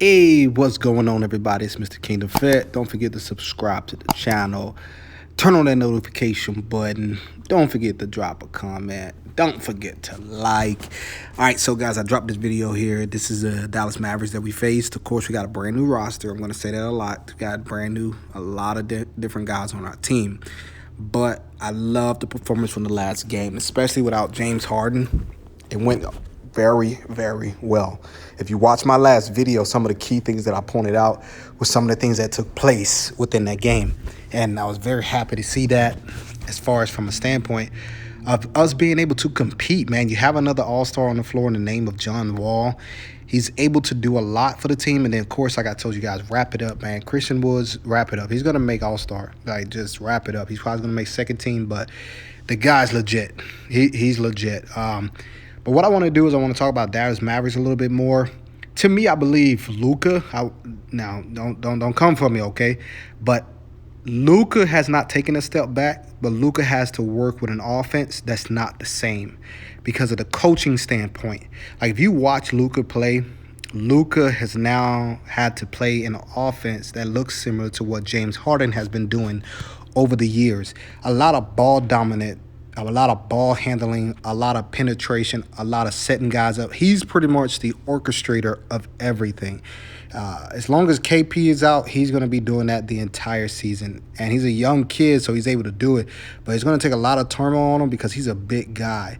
Hey, what's going on, everybody? It's Mr. Kingdom Fed. Don't forget to subscribe to the channel. Turn on that notification button. Don't forget to drop a comment. Don't forget to like. All right, so guys, I dropped this video here. This is the Dallas Mavericks that we faced. Of course, we got a brand new roster. I'm going to say that a lot. We got a lot of different guys on our team. But I love the performance from the last game, especially without James Harden. It went very, very well. If you watch my last video, some of the key things that I pointed out were some of the things that took place within that game. And I was very happy to see that as far as from a standpoint of us being able to compete, man. You have another all-star on the floor in the name of John Wall. He's able to do a lot for the team. And then, of course, like I told you guys, wrap it up, man. Christian Woods, wrap it up. He's going to make all-star. Like, just wrap it up. He's probably going to make second team, but the guy's legit. He's legit. But what I want to do is I want to talk about Dallas Mavericks a little bit more. To me, I believe Luka. Now, don't come for me, okay? But Luka has not taken a step back, but Luka has to work with an offense that's not the same because of the coaching standpoint. Like, if you watch Luka play, Luka has now had to play in an offense that looks similar to what James Harden has been doing over the years. A lot of ball dominant, a lot of ball handling, a lot of penetration, a lot of setting guys up. He's pretty much the orchestrator of everything. As long as KP is out, he's going to be doing that the entire season. And he's a young kid, so he's able to do it. But it's going to take a lot of turmoil on him because he's a big guy.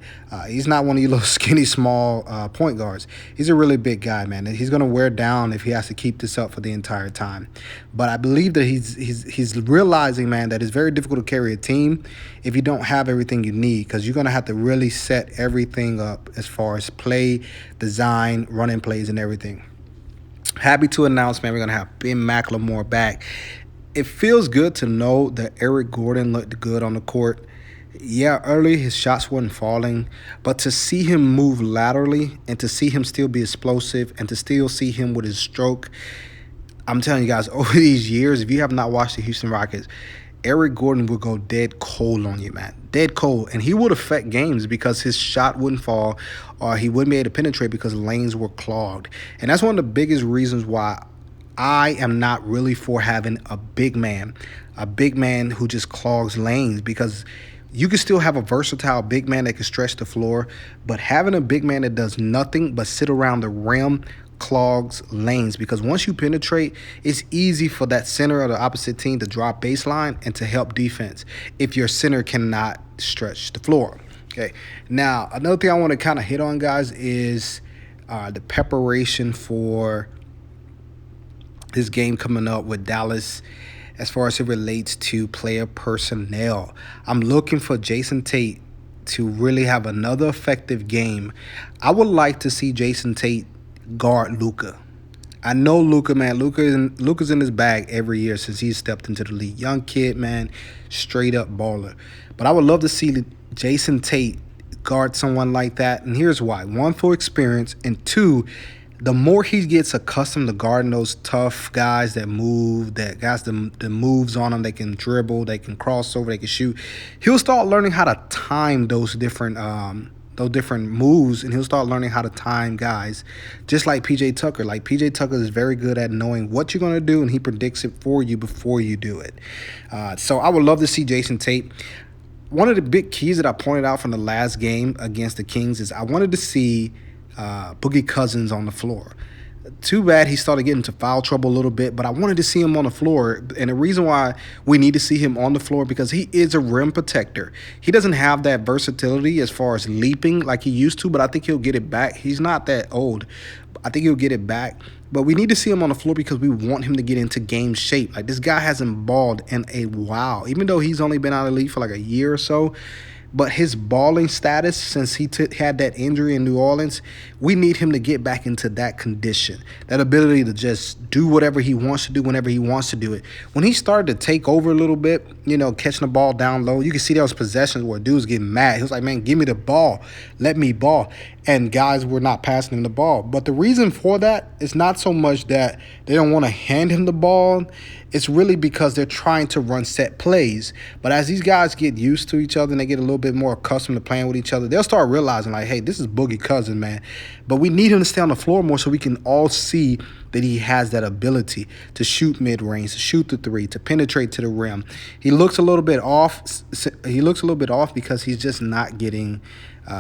He's not one of you little skinny, small point guards. He's a really big guy, man. He's going to wear down if he has to keep this up for the entire time. But I believe that he's realizing, man, that it's very difficult to carry a team if you don't have everything you need, because you're going to have to really set everything up as far as play, design, running plays, and everything. Happy to announce, man, we're going to have Ben McLemore back. It feels good to know that Eric Gordon looked good on the court. Yeah, early his shots weren't falling, but to see him move laterally and to see him still be explosive and to still see him with his stroke, I'm telling you guys, over these years, if you have not watched the Houston Rockets, Eric Gordon will go dead cold on you, man. Dead cold. And he would affect games because his shot wouldn't fall or he wouldn't be able to penetrate because lanes were clogged. And that's one of the biggest reasons why I am not really for having a big man who just clogs lanes, because you can still have a versatile big man that can stretch the floor, but having a big man that does nothing but sit around the rim clogs lanes, because once you penetrate, it's easy for that center of the opposite team to drop baseline and to help defense if your center cannot stretch the floor. Okay, now another thing I want to kind of hit on, guys, is the preparation for this game coming up with Dallas as far as it relates to player personnel. I'm looking for Jason Tate to really have another effective game. I would like to see Jason Tate guard Luka. I know Luka, man. Luka's in his bag every year since he stepped into the league. Young kid, man, straight up baller. But I would love to see Jason Tate guard someone like that. And here's why. One, for experience, and two, the more he gets accustomed to guarding those tough guys that move, that guys that moves on them, they can dribble, they can cross over, they can shoot, he'll start learning how to time those different moves, and he'll start learning how to time guys, just like PJ Tucker. Like, PJ Tucker is very good at knowing what you're going to do, and he predicts it for you before you do it. So I would love to see Jason Tate. One of the big keys that I pointed out from the last game against the Kings is I wanted to see Boogie Cousins on the floor. Too bad he started getting into foul trouble a little bit, but I wanted to see him on the floor. And the reason why we need to see him on the floor, because he is a rim protector. He doesn't have that versatility as far as leaping like he used to, but I think he'll get it back. He's not that old. I think he'll get it back. But we need to see him on the floor because we want him to get into game shape. Like, this guy hasn't balled in a while, even though he's only been out of the league for like a year or so. But his balling status, since he had that injury in New Orleans, we need him to get back into that condition, that ability to just do whatever he wants to do whenever he wants to do it. When he started to take over a little bit, catching the ball down low, you can see those possessions where dudes getting mad. He was like, man, give me the ball. Let me ball. and guys were not passing him the ball. But the reason for that is not so much that they don't want to hand him the ball. It's really because they're trying to run set plays. But as these guys get used to each other and they get a little bit more accustomed to playing with each other, they'll start realizing, like, hey, this is Boogie Cousin, man. But we need him to stay on the floor more so we can all see that he has that ability to shoot mid-range, to shoot the three, to penetrate to the rim. He looks a little bit off. He looks a little bit off because he's just not getting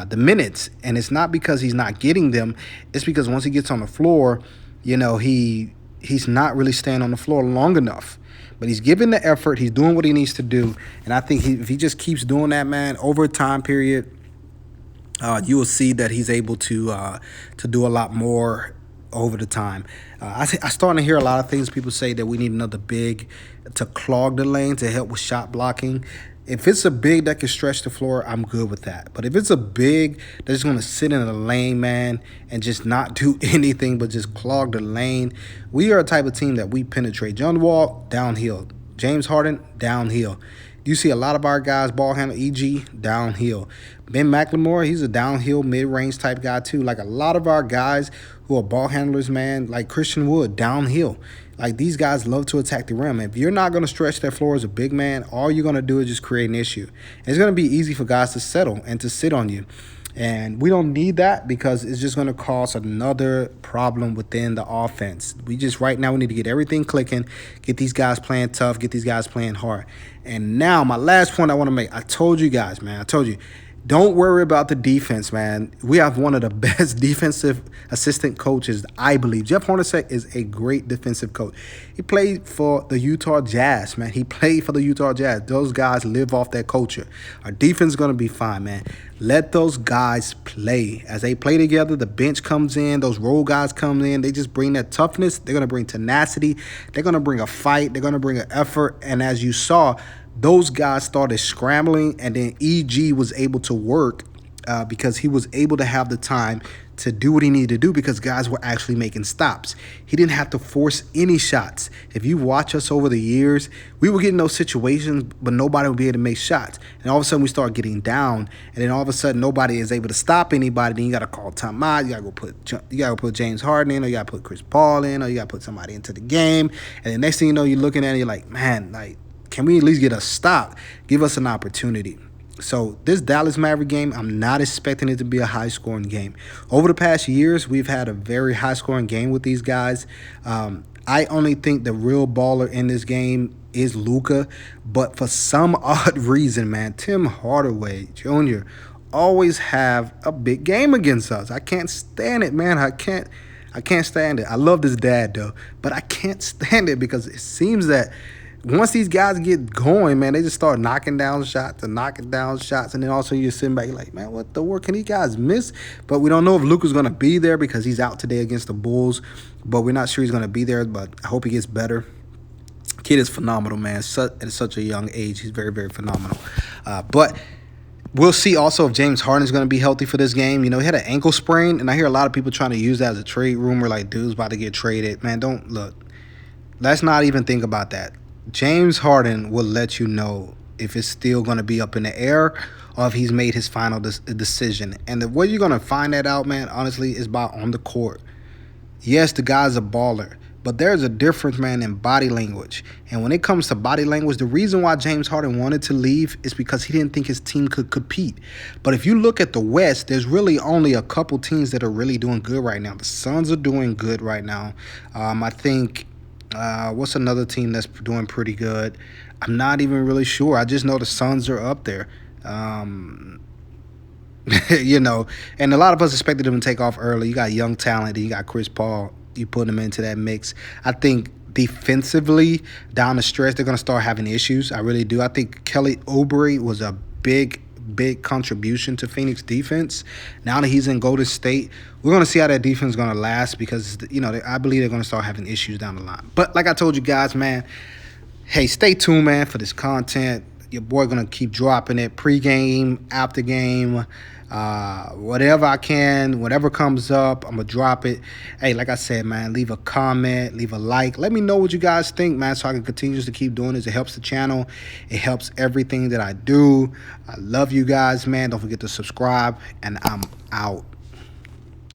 the minutes. And it's not because he's not getting them. It's because once he gets on the floor, he's not really staying on the floor long enough. But he's giving the effort. He's doing what he needs to do. And I think if he just keeps doing that, man, over a time period, you will see that he's able to do a lot more over the time. I starting to hear a lot of things. People say that we need another big to clog the lane to help with shot blocking. If it's a big that can stretch the floor, I'm good with that. But if it's a big that's going to sit in the lane, man, and just not do anything but just clog the lane, we are a type of team that we penetrate. John Wall, downhill. James Harden, downhill. You see a lot of our guys ball handle, e.g., downhill. Ben McLemore, he's a downhill mid-range type guy too. Like a lot of our guys who are ball handlers, man, like Christian Wood, downhill. Like these guys love to attack the rim. If you're not going to stretch that floor as a big man, all you're going to do is just create an issue. And it's going to be easy for guys to settle and to sit on you. And we don't need that because it's just going to cause another problem within the offense. Right now, we need to get everything clicking, get these guys playing tough, get these guys playing hard. And now, my last point I want to make, I told you guys, man, don't worry about the defense, man. We have one of the best defensive assistant coaches, I believe. Jeff Hornacek is a great defensive coach. He played for the Utah Jazz, man. He played for the Utah Jazz. Those guys live off that culture. Our defense is going to be fine, man. Let those guys play. As they play together, the bench comes in. Those role guys come in. They just bring that toughness. They're going to bring tenacity. They're going to bring a fight. They're going to bring an effort. And as you saw, those guys started scrambling, and then EG was able to work because he was able to have the time to do what he needed to do because guys were actually making stops. He didn't have to force any shots. If you watch us over the years, we were getting those situations, but nobody would be able to make shots. And all of a sudden, we start getting down, and then all of a sudden, nobody is able to stop anybody. Then you got to call timeout. You got to put James Harden in, or you got to put Chris Paul in, or you got to put somebody into the game. And the next thing you know, you're looking at it, you're like, man, like, can we at least get a stop? Give us an opportunity. So this Dallas Maverick game, I'm not expecting it to be a high-scoring game. Over the past years, we've had a very high-scoring game with these guys. I only think the real baller in this game is Luka. But for some odd reason, man, Tim Hardaway Jr. always have a big game against us. I can't stand it, man. I can't stand it. I love this dad, though. But I can't stand it because it seems that once these guys get going, man, they just start knocking down shots. And then also you're sitting back, you're like, man, what the work can these guys miss? But we don't know if Luka's going to be there because he's out today against the Bulls. But we're not sure he's going to be there, but I hope he gets better. Kid is phenomenal, man. At such a young age, he's very, very phenomenal. But we'll see also if James Harden is going to be healthy for this game. You know, he had an ankle sprain, and I hear a lot of people trying to use that as a trade rumor, like dude's about to get traded. Man, don't look. Let's not even think about that. James Harden will let you know if it's still going to be up in the air or if he's made his final decision. And the way you're going to find that out, man, honestly, is by on the court. Yes, the guy's a baller, but there's a difference, man, in body language. And when it comes to body language, the reason why James Harden wanted to leave is because he didn't think his team could compete. But if you look at the West, there's really only a couple teams that are really doing good right now. The Suns are doing good right now. I think... what's another team that's doing pretty good? I'm not even really sure. I just know the Suns are up there. You know, and a lot of us expected them to take off early. You got young talent, and you got Chris Paul. You put them into that mix. I think defensively, down the stretch, they're going to start having issues. I really do. I think Kelly Oubre was a big contribution to Phoenix defense. Now that he's in Golden State, we're going to see how that defense is going to last because, you know, I believe they're going to start having issues down the line. But like I told you guys, man, hey, stay tuned, man, for this content. Your boy going to keep dropping it pre-game, after game, whatever I can, whatever comes up, I'm going to drop it. Hey, like I said, man, leave a comment, leave a like. Let me know what you guys think, man, so I can continue to keep doing this. It helps the channel. It helps everything that I do. I love you guys, man. Don't forget to subscribe, and I'm out.